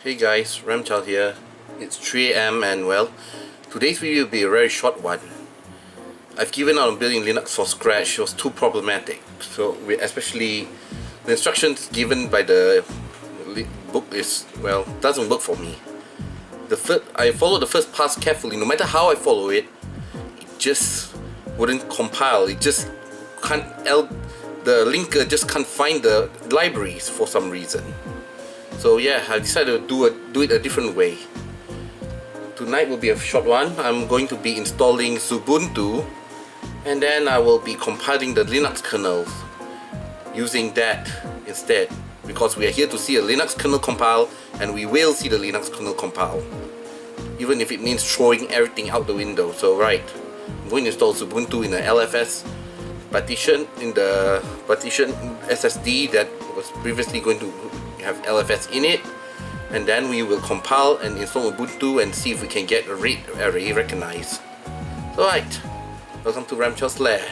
Hey guys, Ramchild here. It's 3 AM and well, today's video will be a very short one. I've given up on building Linux from scratch. It was too problematic. So especially the instructions given by the book is, well, doesn't work for me. I followed the first pass carefully. No matter how I follow it, it just wouldn't compile. It just can't, the linker just can't find the libraries for some reason. So yeah, I decided to do it a different way. Tonight will be a short one. I'm going to be installing Ubuntu, and then I will be compiling the Linux kernels using that instead, because we are here to see a Linux kernel compile, and we will see the Linux kernel compile, even if it means throwing everything out the window. So right, I'm going to install Ubuntu in the LFS partition, in the partition SSD that was previously going to have LFS in it, and then we will compile and install Ubuntu and see if we can get a RAID array recognized. Alright, welcome to Ramchild's Lair.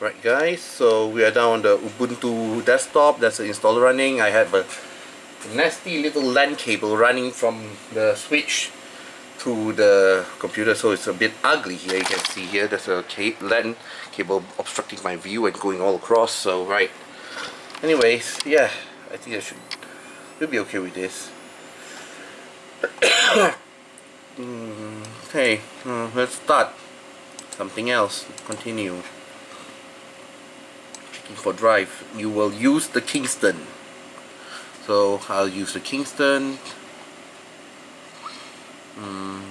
Right guys, so we are now on the Ubuntu desktop. That's the installer running. I have a nasty little LAN cable running from the switch to the computer, so it's a bit ugly here. You can see here there's a LAN cable obstructing my view and going all across. So right, anyways, yeah, I think we'll be okay with this. Okay, let's start something else. Continue. For drive, you will use the Kingston. So I'll use the Kingston.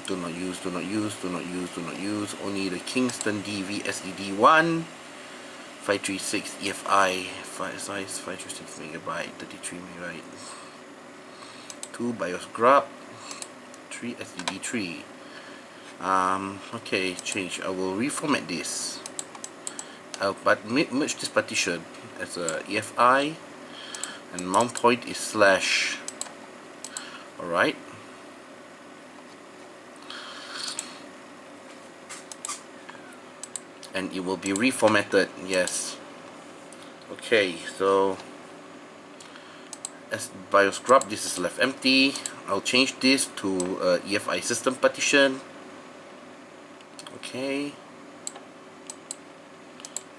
Do not use. Only the Kingston DV SED1 536 EFI, size 536 megabyte, 33 megabyte. 2 BIOS grub, 3 SED3. Okay, change. I will reformat this. But merge this partition as a EFI, and mount point is slash. Alright. And it will be reformatted, yes. Okay, so as BIOS grub, this is left empty. I'll change this to EFI system partition. Okay.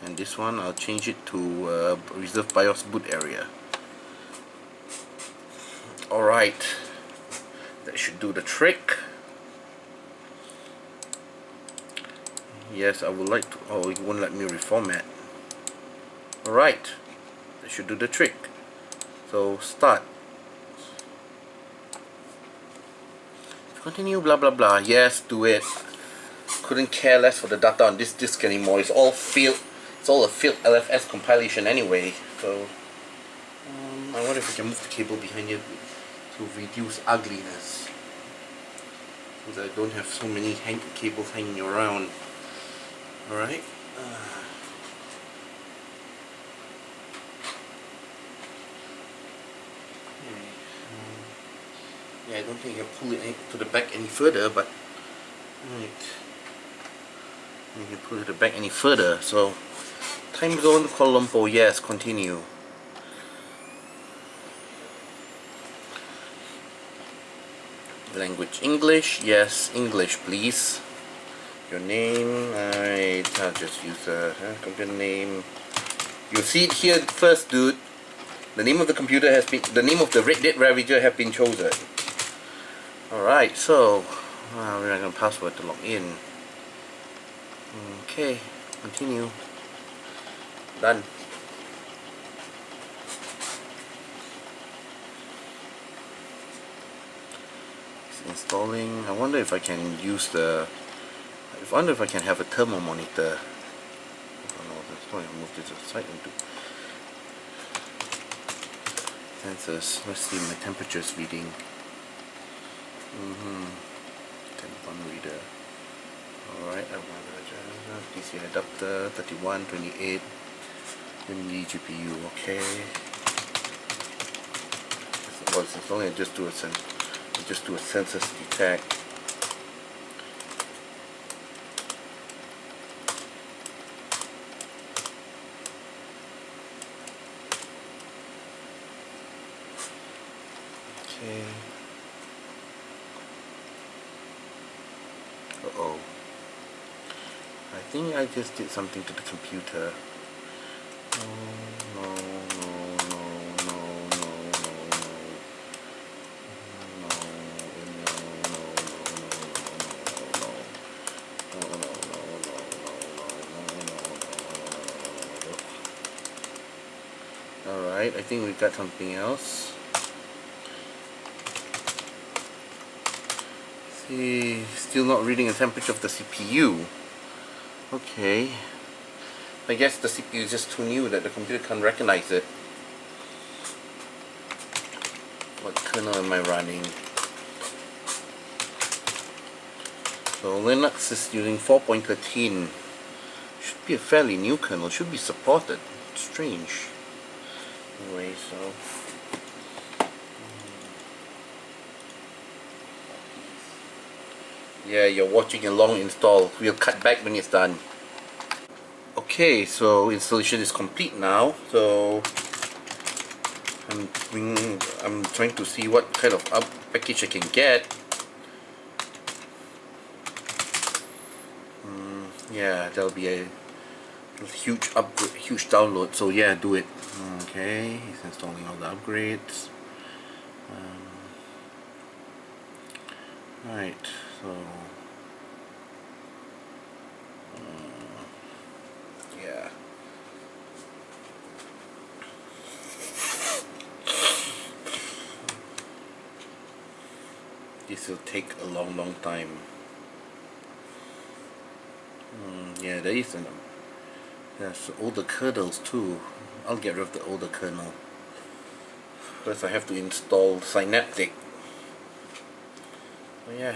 And this one I'll change it to reserve BIOS boot area. Alright, that should do the trick. Yes, I would like to. Oh, it won't let me reformat. Alright, that should do the trick. So start. Continue, blah blah blah. Yes, do it. Couldn't care less for the data on this disk anymore. It's all failed. It's all a failed LFS compilation anyway. So I wonder if we can move the cable behind here to reduce ugliness, so that I don't have so many cables hanging around. Alright. Yeah, I don't think I can pull it to the back any further, but right. You can pull it to the back any further. So time zone Kuala Lumpur, yes, continue. Language English, yes, English please. Your name, I'll just use a computer name. You'll see it here first, dude. The name of the computer has been, the name of the Ravager have been chosen. Alright, so we're not going to password to log in. Okay, continue. Done. installing. I wonder if I can use the. I wonder if I can have a thermal monitor. Oh no, that's why I moved it aside into sensors. Let's see my temperature's reading. Temp reader. Alright, I want DC adapter 31, 28 MD GPU. Okay. Well, it's installing. I just do a census detect. Okay. Uh-oh. I think I just did something to the computer. No, no, no, no, no, no, no, no. Alright, I think we got something else. See, still not reading the temperature of the CPU. Okay. I guess the CPU is just too new that the computer can't recognize it. What kernel am I running? So Linux is using 4.13. Should be a fairly new kernel. Should be supported. Strange. Anyway, so yeah, you're watching a long install. We'll cut back when it's done. Okay, so installation is complete now. So I'm trying to see what kind of package I can get. Yeah, there'll be a huge upgrade, huge download. So yeah, do it. Okay, it's installing all the upgrades. Right, so yeah. This will take a long time. Yeah, there's older kernels too. I'll get rid of the older kernel. First I have to install Synaptic. Oh yeah.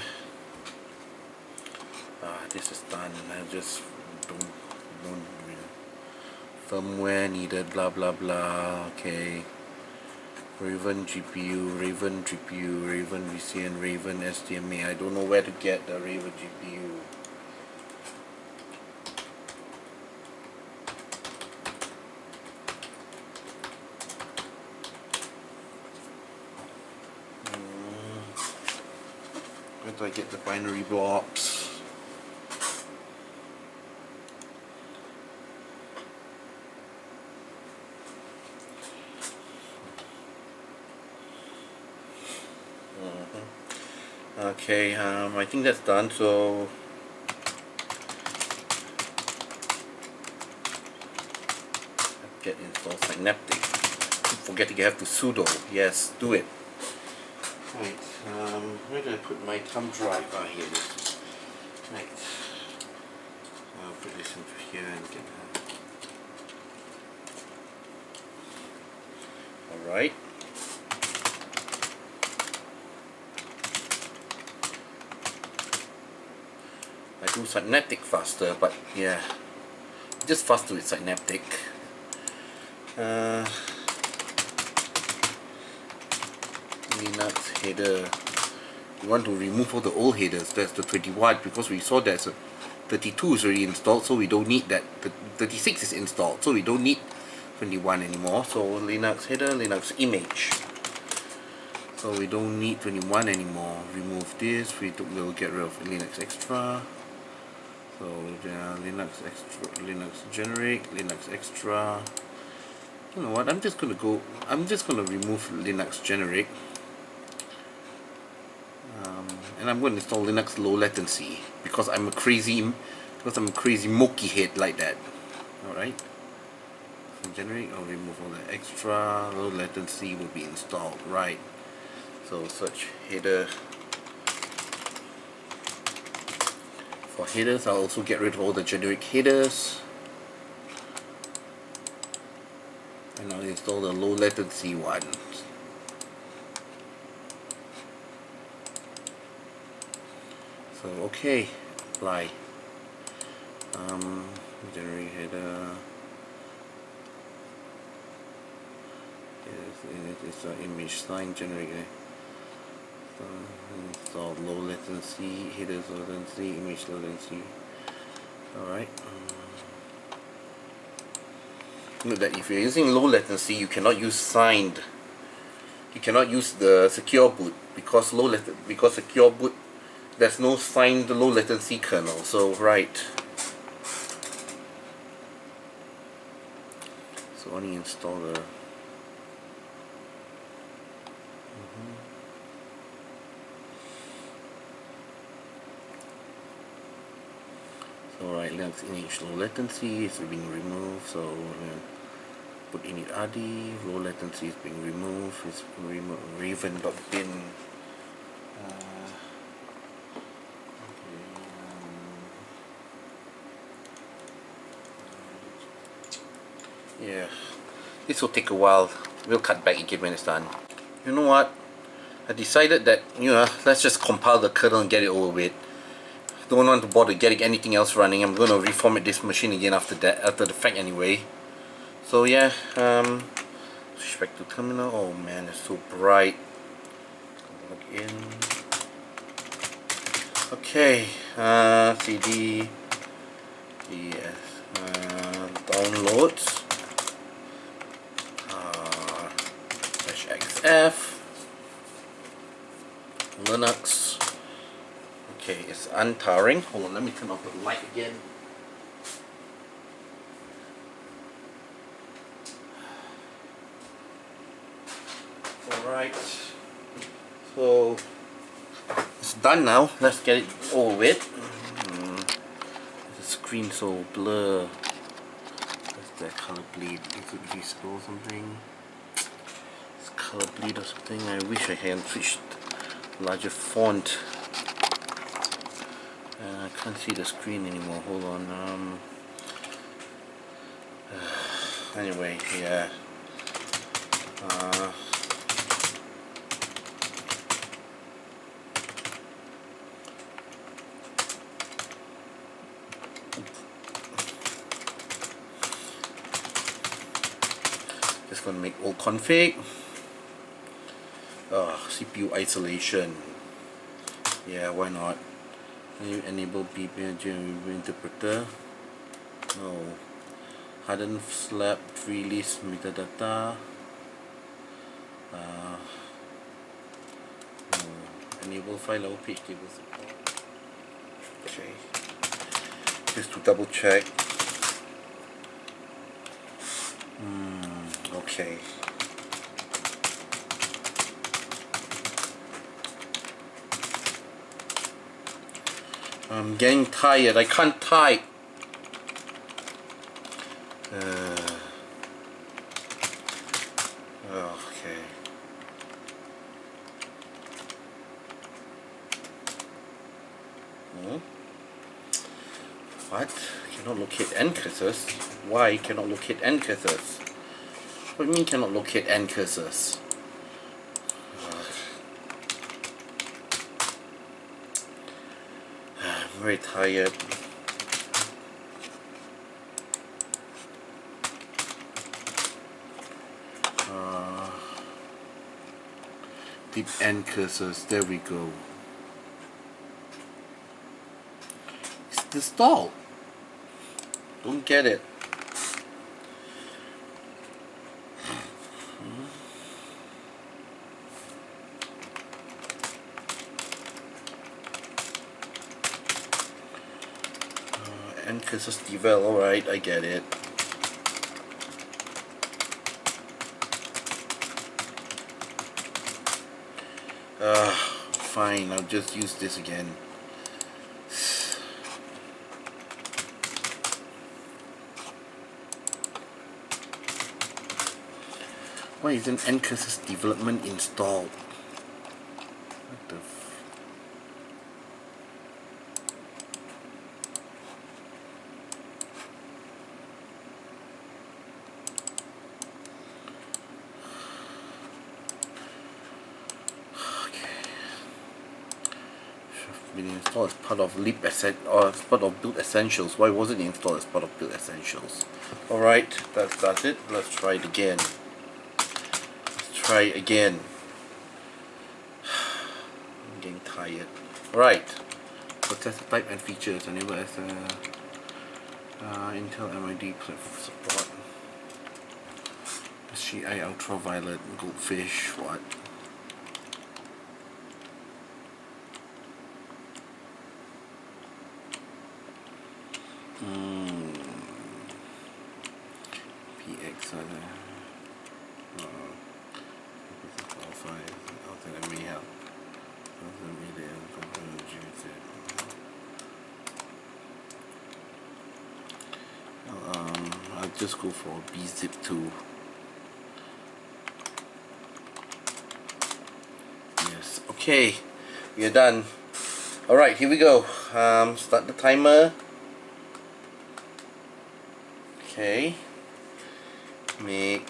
This is done. I just don't really. Firmware needed, blah blah blah. Okay. Raven GPU, Raven GPU, Raven VCN, Raven SDMA. I don't know where to get the Raven GPU. Where do I get the binary blocks? Okay, I think that's done. So get install Synaptic. Keep forgetting you have to sudo. Yes, do it. Right. Where do I put my thumb drive? Here it is. Right. I'll put this into here and get. All right. I do Synaptic faster, but yeah, just faster with Synaptic. Linux header. We want to remove all the old headers. That's the 21 because we saw there's a 32 is already installed, so we don't need that. The 36 is installed, so we don't need 21 anymore. So Linux header, Linux image. So we don't need 21 anymore. Remove this. We'll get rid of Linux extra. So Linux extra, Linux generic, Linux extra. You know what? I'm just gonna remove Linux generic, and I'm going to install Linux low latency because I'm a crazy mokey head like that. All right. So generic, I'll remove all the extra. Low latency will be installed. Right. So search header For headers, I'll also get rid of all the generic headers, and I'll install the low latency ones. So okay, apply. Generate header. It's an image sign generator. Install low latency, headers low latency, image low latency. Alright. Note that if you're using low latency, you cannot use signed. You cannot use the secure boot because secure boot, there's no signed low latency kernel. So right. So only install the. Alright, Linux image low latency is being removed, so put init rd, low latency is being removed, it's raven.bin. Yeah, this will take a while. We'll cut back again when it's done. You know what? I decided that, let's just compile the kernel and get it over with. Don't want to bother getting anything else running. I'm going to reformat this machine again after the fact anyway. So yeah, switch back to terminal. Oh man, it's so bright. Log in. Okay, cd yes, downloads -xf Linux. Okay, it's untarring. Hold on, let me turn off the light again. Alright, so it's done now. Let's get it over with. The screen so blur. What's that color bleed? Is it visible or something? It's color bleed or something. I wish I hadn't switched larger font. I can't see the screen anymore. Hold on. Anyway, yeah. Just gonna make old config. CPU isolation. Yeah, why not? You enable BPG interpreter. No. Harden slab release metadata. No. Enable file level page table support. Okay. Just to double check. Okay. I'm getting tired. I can't type. Okay. What? Cannot locate end cursors? Why cannot locate end cursors? What do you mean cannot locate end cursors? I'm very tired. Deep end cursors, there we go. It's installed. Don't get it. End cursors devel, alright, I get it. Fine, I'll just use this again. Why isn't end cursors development installed? What the been installed as part of as part of Build Essentials. Why wasn't it installed as part of Build Essentials? Alright, that's it. Let's try it again. Let's try it again. I'm getting tired. Alright. So test the type and features. Enable as Intel MID support. SGI ultraviolet, goldfish, what? PX that may help. I'll just go for BZip2. Yes, okay, we are done. Alright, here we go. Start the timer. Okay, make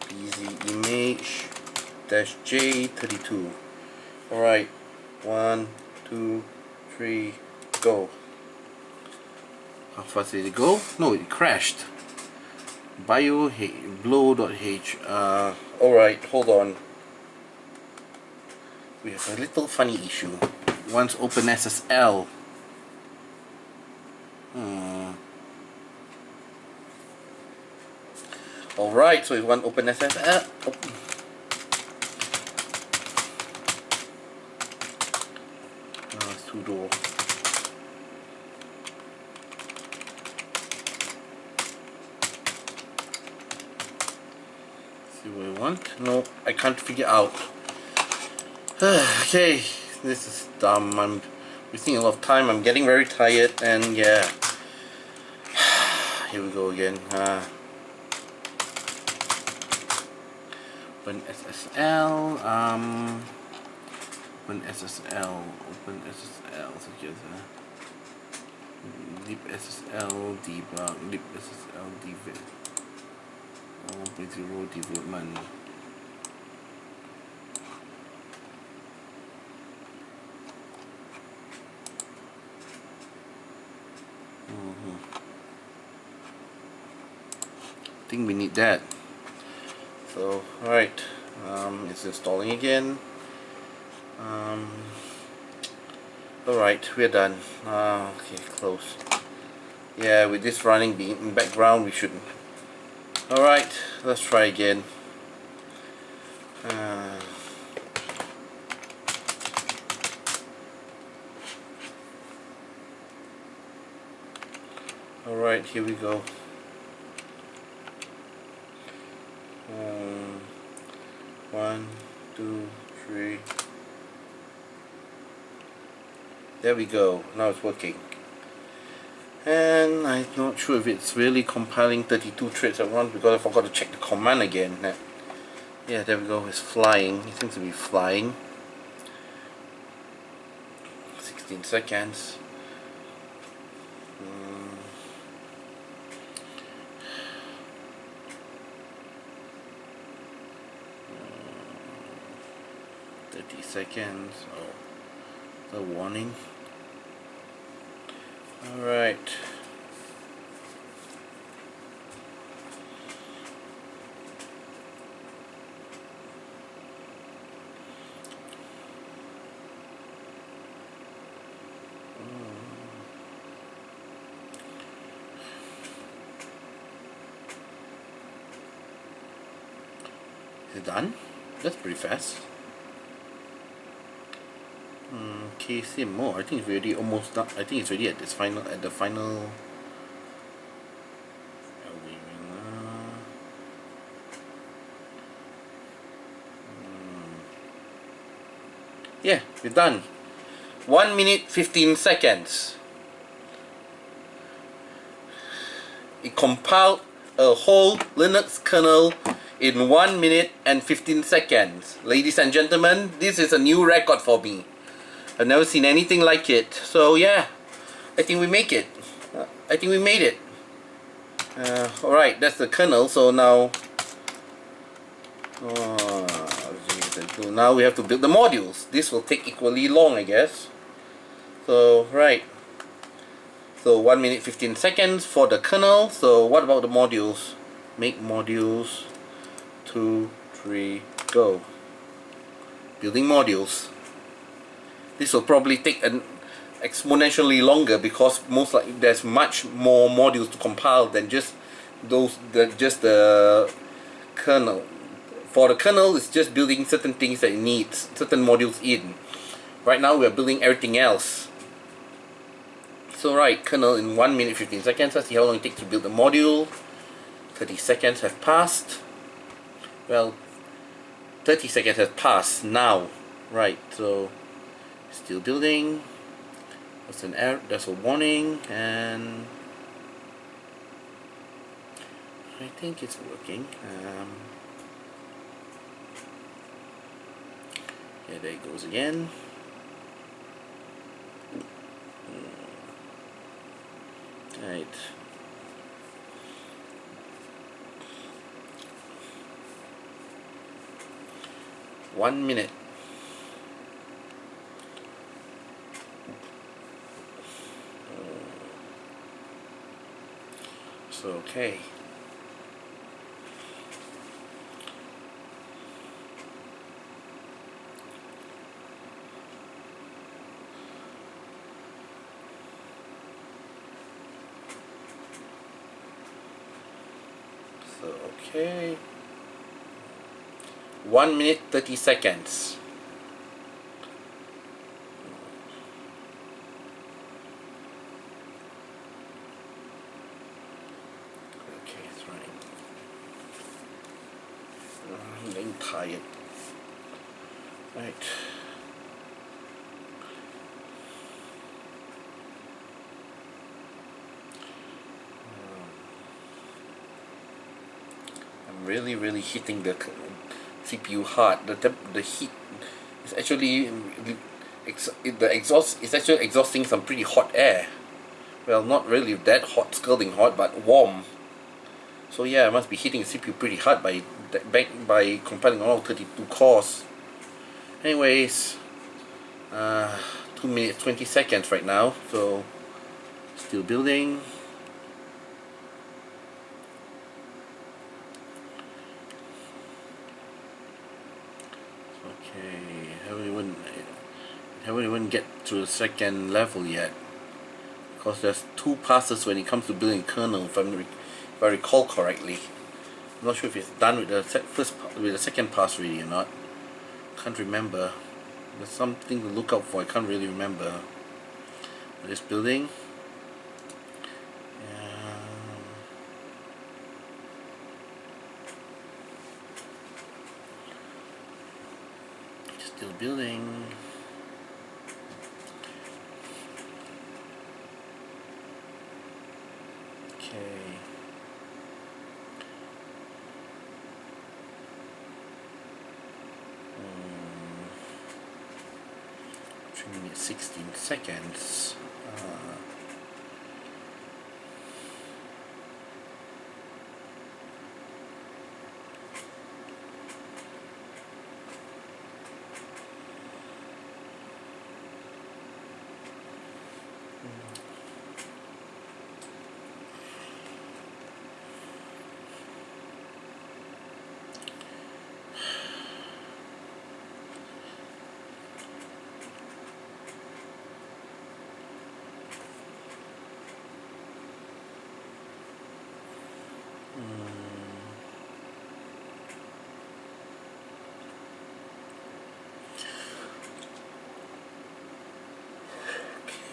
BZ image -J32. Alright, 1, 2, 3, go. How fast did it go? No, it crashed. Blow.h. Alright, hold on. We have a little funny issue. Once OpenSSL. Alright, so we want OpenSSL. Sudo. See what I want? No, I can't figure out. Okay, this is dumb. I'm wasting a lot of time. I'm getting very tired, and yeah. Here we go again. OpenSSL, OpenSSL together. libSSL debug, libSSL dev 1.0 development. I think we need that. So, alright, it's installing again. Alright, we're done. Okay, close. Yeah, with this running in background, we shouldn't. Alright, let's try again. Alright, here we go. 1, 2, 3. There we go. Now it's working. And I'm not sure if it's really compiling 32 threads at once because I forgot to check the command again. Yeah, there we go. It's flying. It seems to be flying. 16 seconds. Seconds. Oh, the warning. Alright. Is it done? That's pretty fast. KSIM more. I think it's already almost done. I think it's already at the final. Yeah, we're done. 1 minute 15 seconds. It compiled a whole Linux kernel in 1 minute and 15 seconds. Ladies and gentlemen, this is a new record for me. I've never seen anything like it. So yeah, I think we make it. I think we made it. Alright, that's the kernel. So now So now we have to build the modules. This will take equally long, I guess. So right. So 1 minute 15 seconds for the kernel. So what about the modules? Make modules. 2, 3, go. Building modules. This will probably take an exponentially longer because most likely there's much more modules to compile than just the kernel. For the kernel, it's just building certain things that it needs, certain modules in. Right now we are building everything else. So right, kernel in 1 minute 15 seconds. Let's see how long it takes to build the module. 30 seconds have passed. Well, 30 seconds has passed now. Right, so still building. There's an error, there's a warning, and I think it's working. Yeah, there it goes again. Right. One minute. So okay. So okay. 1 minute 30 seconds. Okay, it's running. I'm getting tired. Right. I'm really hitting the CPU hard. The heat is actually the exhaust is actually exhausting some pretty hot air. Well, not really that hot, scalding hot, but warm. So yeah, I must be hitting the CPU pretty hard by compiling all 32 cores. Anyways, 2 minutes 20 seconds right now. So still building. Okay, haven't even get to the second level yet, because there's 2 passes when it comes to building kernel, if I recall correctly. I'm not sure if it's done with the second pass really or not. Can't remember. There's something to look out for. I can't really remember. This building. Still building. Okay. 3 minutes 16 seconds.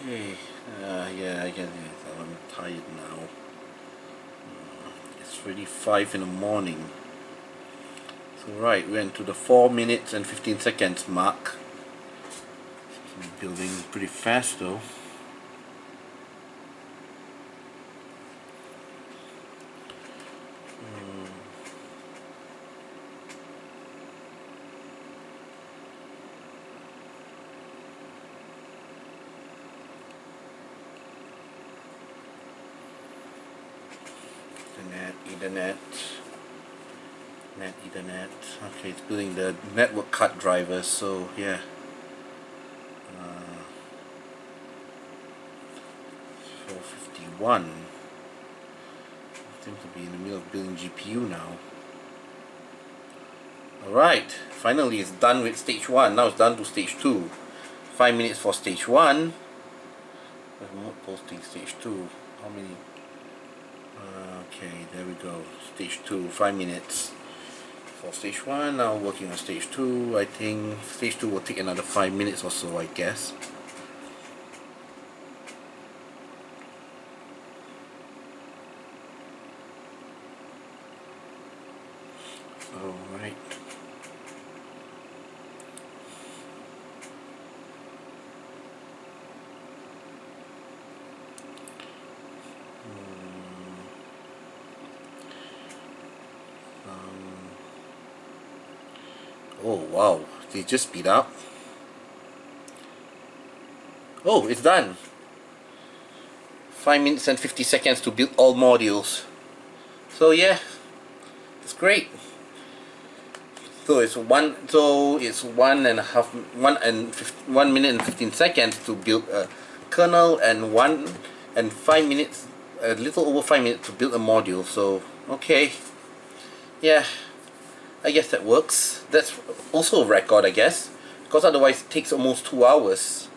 Okay, yeah, I get it. I'm tired now. It's really 5 in the morning. So right, we're into the 4 minutes and 15 seconds mark. Building pretty fast though. Ethernet. Net Ethernet. Okay, it's building the network card drivers, so yeah. 451. Seems to be in the middle of building GPU now. Alright, finally it's done with stage 1. Now it's done to stage 2. 5 minutes for stage 1. Remote posting stage 2. How many? Okay, there we go. Stage 2, 5 minutes for stage 1. Now working on stage 2. I think stage 2 will take another 5 minutes or so, I guess. Alright. Oh wow, they just speed up. Oh, it's done. 5 minutes and 50 seconds to build all modules. So yeah, it's great. So it's 1 minute and 15 seconds to build a kernel, and 5 minutes, a little over 5 minutes to build a module. So okay, yeah, I guess that works. That's also a record, I guess, because otherwise it takes almost 2 hours.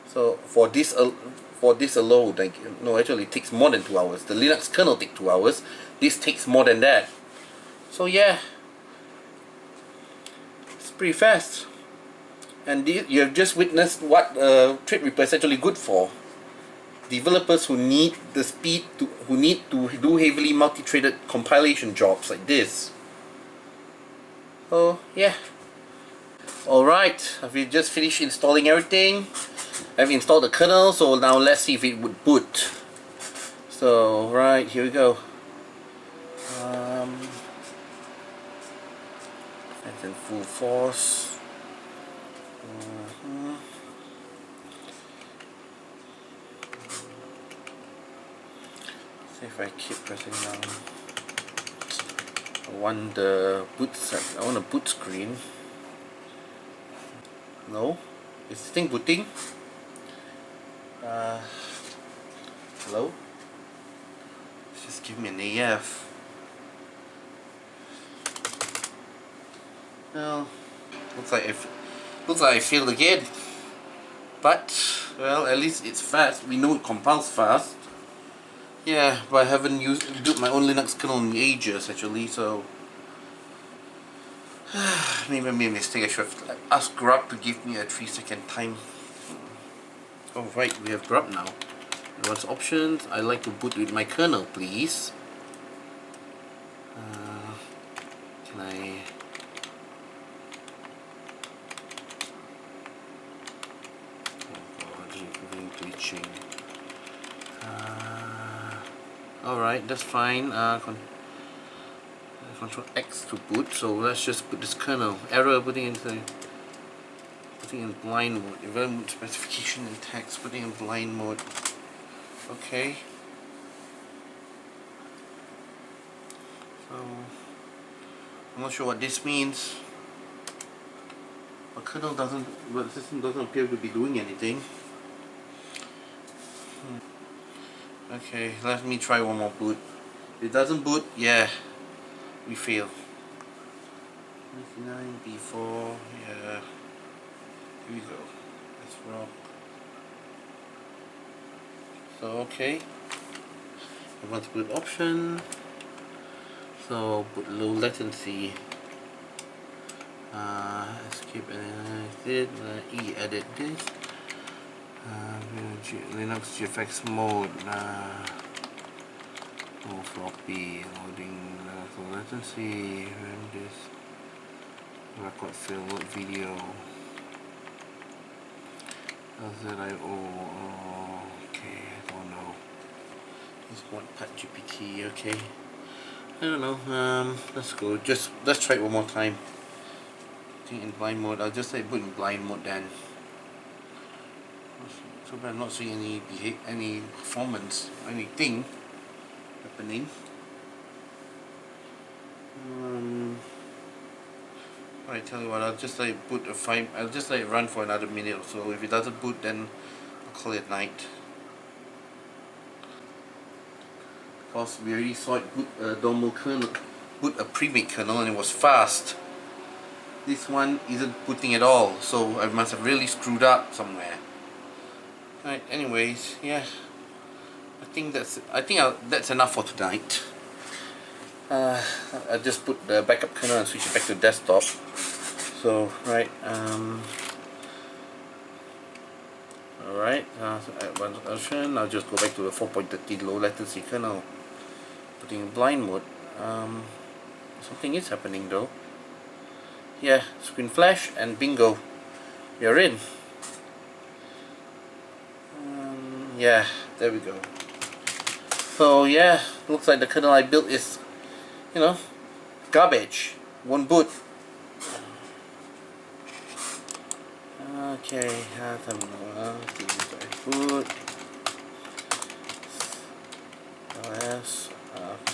So for this alone, like, no, actually it takes more than 2 hours. The Linux kernel takes 2 hours. This takes more than that. So yeah, it's pretty fast. And you have just witnessed what Threadripper is actually good for. Developers who need the speed who need to do heavily multi-threaded compilation jobs like this. So yeah. Alright, I've just finished installing everything. I've installed the kernel, so now let's see if it would boot. So right, here we go. That's in full force. See if I keep pressing down. I want the boot set. I want a boot screen. No, is this thing booting? Hello? Just give me an AF. Well, looks like I failed again. But well, at least it's fast. We know it compiles fast. Yeah, but I haven't built my own Linux kernel in ages actually, so maybe I made a mistake. I should have asked Grub to give me a 3-second time. Oh right, we have Grub now. What's options? I like to boot with my kernel, please. Can I? Oh god, it's glitching. Alright, that's fine. Control X to boot, so let's just put this kernel. Error putting in blind mode. Environment specification and text, putting in blind mode. Okay. So I'm not sure what this means. The kernel doesn't, but the system doesn't appear to be doing anything. Okay, let me try one more boot. If it doesn't boot, yeah, we fail. 99 B4, yeah. Here we go. That's wrong. So okay. I want to boot option. So put low latency. Escape and edit. E-edit this. Linux GFX mode. No floppy loading. Low latency. Run this. Record fill load video. Okay, I don't know. This one Pat GPT, okay. I don't know. Let's go. Let's try it one more time. I think in blind mode. I'll just say put in blind mode then. So bad I'm not seeing any performance, anything happening. I tell you what, I'll just let it boot I'll just let it run for another minute or so. If it doesn't boot, then I'll call it night. Because we already saw it boot a normal kernel, boot a pre-made kernel, and it was fast. This one isn't booting at all, so I must have really screwed up somewhere. Right, anyways, yeah. I think that's enough for tonight. I'll just put the backup kernel and switch it back to desktop. So, right, alright, at one version, I'll just go back to the 4.13 low latency kernel. Putting in blind mode. Something is happening though. Yeah, screen flash and bingo, you're in. Yeah, there we go. So yeah, looks like the kernel I built is, you know, garbage. Won't boot. Okay, boot. ls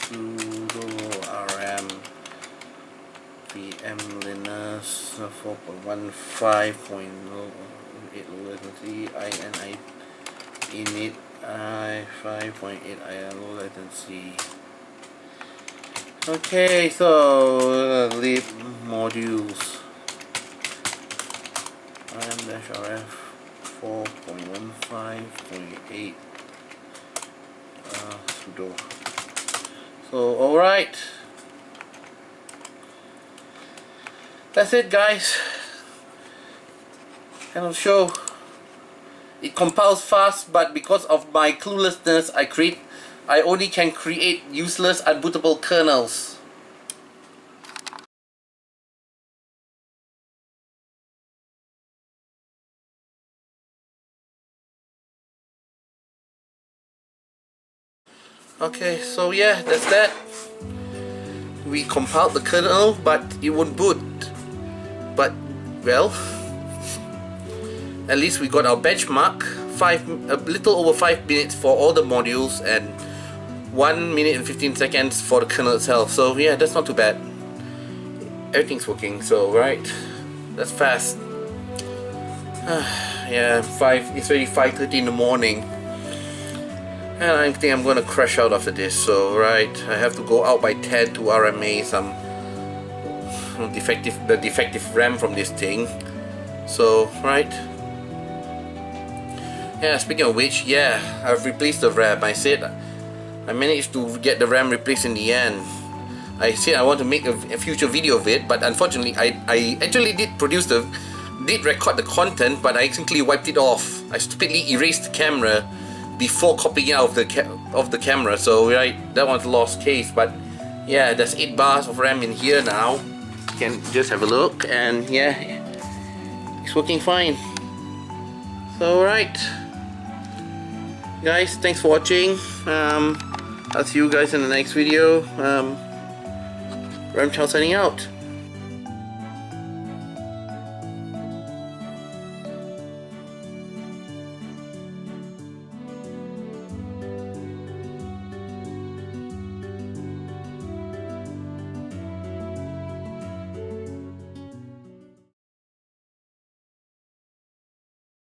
sudo rm vm linux 4.15.8 low latency ini init i5.8 low latency. Okay, so lib modules rm-rf 4.15.8 sudo. So alright, that's it guys. End of show. It compiles fast, but because of my cluelessness, I only can create useless unbootable kernels. Okay, so yeah, that's that. We compiled the kernel, but it won't boot. But, well, at least we got our benchmark, a little over 5 minutes for all the modules and 1 minute and 15 seconds for the kernel itself. So yeah, that's not too bad. Everything's working, so right, that's fast. Yeah, it's already 5:30 in the morning, and I think I'm gonna crash out after this. So right, I have to go out by 10 to RMA some defective RAM from this thing. So right. Yeah, speaking of which, yeah, I've replaced the RAM. I said I managed to get the RAM replaced in the end. I said I want to make a future video of it, but unfortunately I actually did record the content, but I simply wiped it off. I stupidly erased the camera before copying it out of the camera. So right, that one's a lost case. But yeah, there's 8 bars of RAM in here now. You can just have a look, and yeah, it's working fine. So right, guys, thanks for watching. I'll see you guys in the next video. Ramchow signing out.